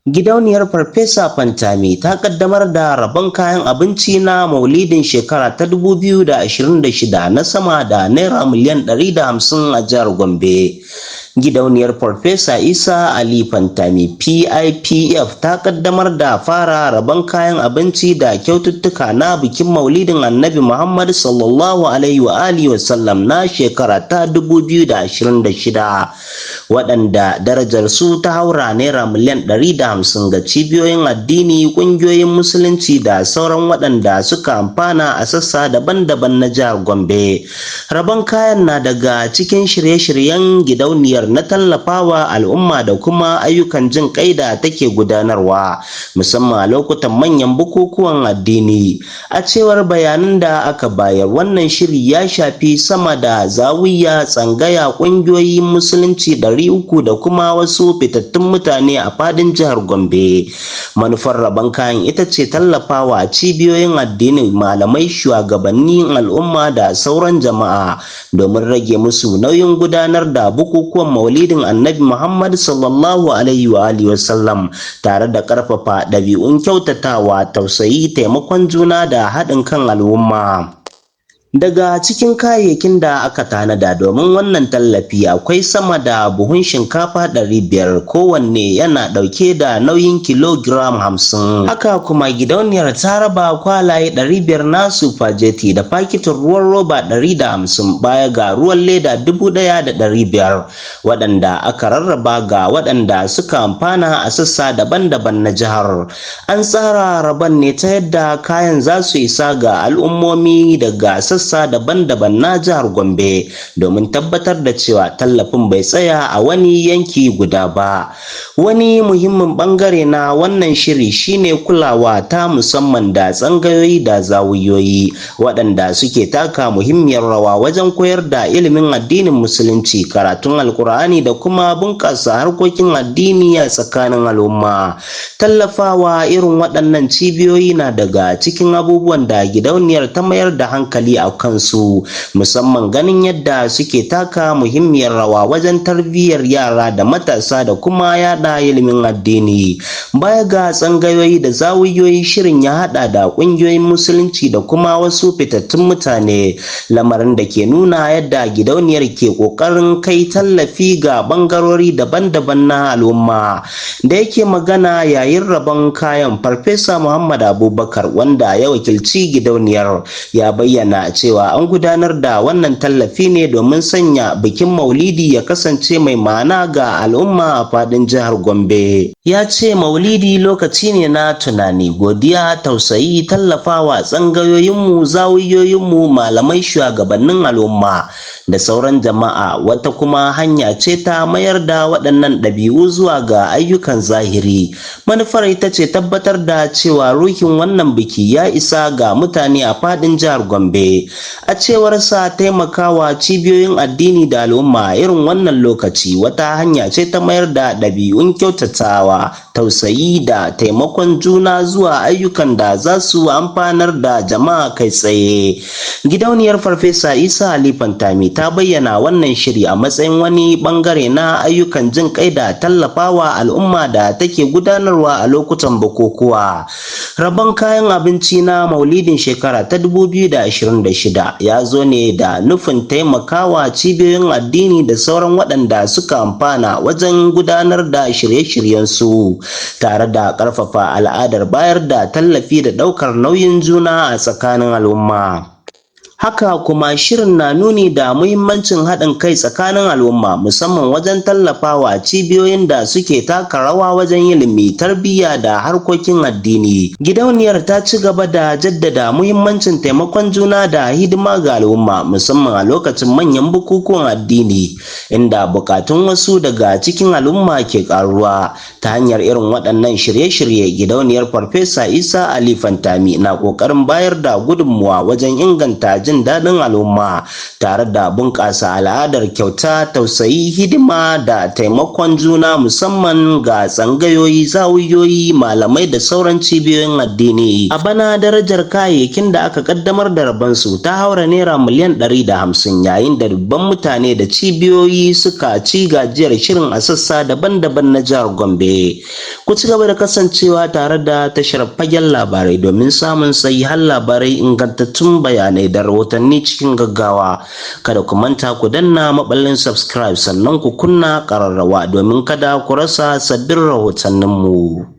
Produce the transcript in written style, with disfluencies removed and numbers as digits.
Gidauniyar Farfesa Fantami ta kaddamar da rabon kayan abinci na Maulidin shekara ta 2026 na sama da naira miliyan 150 a jihar Gombe. Gidauniyar Farfesa Isa Ali Fantami PIPF ta kaddamar da fara rabon kayan abinci da kyaututtuka na bikin Maulidin Annabi Muhammad sallallahu alaihi wa alihi wasallam na shekara ta 2026, waɗanda darajar su ta haura naira miliyan 150 ga cibiyoyin addini, ƙungiyoyin musulunci da sauran waɗanda suka amfana a sassa daban-daban na jihar Gombe. Rabon kayan na daga cikin shirye-shiryen gidauniyar na tallafawa al'umma da kuma ayyukan jin kai da take gudanarwa, musamman a lokutan manyan bukukuwan addini. A cewar bayanan da aka bayar, wannan shiri ya shafi sama da zawiya, tsangaya, ƙungiyoyin musulunci 300 da kuma wasu fitattun mutane a fadin jihar Gombe. Manufar rabon kayan ita ce tallafawa cibiyoyin addini, malamai, shugabannin al'umma da sauran jama'a domin rage musu nauyin gudanar da bukukuwan Maulidin Annabi Muhammad sallallahu alaihi wa alihi wasallam, tare da ƙarfafa ɗabi'un kyautatawa, tausayi, taimakon juna da haɗin kan al'umma. Daga cikin kayayyakin da aka tanada domin wannan tallafi akwai sama da buhun shinkafa 500, kowanne yana ɗauke da nauyin kilogiram 50. Haka kuma gidauniyar ta raba kwalaye 500 na sufageti da fakitin ruwan roba 150, baya ga ruwan leda 1,500 waɗanda aka rarraba ga waɗanda suka amfana a sassa daban-daban na jihar. An tsara rabon ne ta yadda kayan za su isa ga al'ummomi daga sassa daban-daban na jihar Gombe domin tabbatar da cewa tallafin bai tsaya a wani yanki guda ba. Wani muhimmin bangare na wannan shiri shine kulawa ta musamman da tsangayoyi da zawiyoyi, waɗanda suke taka muhimmiyar rawa wajen koyar da ilimin addinin musulunci, karatun alkur'ani da kuma bunƙasa harkokin addini a tsakanin al'umma. Tallafawa irin waɗannan cibiyoyi na daga cikin abubuwan da gidauniyar ta mayar da hankali a kansu, musamman ganin yadda suke taka muhimmiyar rawa wajen tarbiyyar yara da matasa da kuma yada ilimin addini. Baya ga tsangayoyi da zawiyoyi, shirin ya hada da ƙungiyoyin musulunci da kuma wasu fitattun mutane, lamarin da ke nuna yadda gidauniyar ke ƙoƙarin kai tallafi ga ɓangarori daban-daban na al'umma. Da yake magana yayin rabon kayan, Farfesa Muhammad Abubakar, wanda ya wakilci gidauniyar, ya bayyana cewa an gudanar da wannan tallafi ne domin sanya bikin Maulidi ya kasance mai ma'ana ga al'umma a fadin jihar Gombe. Ya ce Maulidi lokaci ne na tunani, godiya, tausayi, tallafawa tsangayoyinmu, zawiyoyinmu, malamai, shugabannin al'umma da sauran jama'a. Wata kuma hanya ce ta mayar da waɗannan ɗabi'u zuwa ga ayyukan zahiri. Manufar ita ce tabbatar da cewa ruhin wannan biki ya isa ga mutane a fadin jihar Gombe. A cewar sa, taimakawa cibiyoyin addini da al'umma irin wannan lokaci wata hanya ce ta mayar da ɗabi'un kyautatawa, tausayi da taimakon juna zuwa ayyukan da za su amfanar da jama'a kai tsaye. Gidauniyar Farfesa Isa Ali Fantami ta bayyana wannan shiri a matsayin wani bangare na ayyukan jin kai da tallafawa al'umma da take gudanarwa a lokutan bukukuwa. Rabon kayan abinci na Maulidin shekara ta 2026 ya zo ne da nufin taimakawa cibiyoyin addini da sauran waɗanda suka amfana wajen gudanar da shirye-shiryensu, tare da ƙarfafa al'adar bayar da tallafi da ɗaukar nauyin juna a tsakanin al'umma. Haka kuma shirin na nuni da muhimmancin haɗin kai tsakanin al'umma, musamman wajen tallafawa cibiyoyin da suke taka rawa wajen ilimi, tarbiyya da harkokin addini. Gidauniyar ta ci gaba da jaddada muhimmancin taimakon juna da hidima ga al'umma, musamman a lokacin manyan bukukuwan addini, inda bukatun wasu daga cikin al'umma ke karuwa. Ta hanyar irin waɗannan shirye-shirye, gidauniyar Farfesa Isa Ali Fantami na ƙoƙarin bayar da gudunmuwa wajen inganta jin daɗin al'umma tare da bunƙasa al'adar kyauta, tausayi, hidima da taimakon juna musamman ga tsangayoyi, zawiyoyi, malamai da sauran cibiyoyin addini. A bana darajar kayayyakin da aka kaddamar da rabansu ta haura naira miliyan 150 yayin da dubban mutane da cibiyoyi suka ci gajiyar shirin a sassa daban-daban na jihar Gombe. Ku ci gaba da kasancewa tare da tashar Fagen Labarai domin samun sahihan labarai, ingantattun bayanai da rahotanni cikin gaggawa. Kada ku manta ku danna maballin subscribe sannan ku kunna ƙararrawa domin kada ku rasa sabbin rahotanninmu.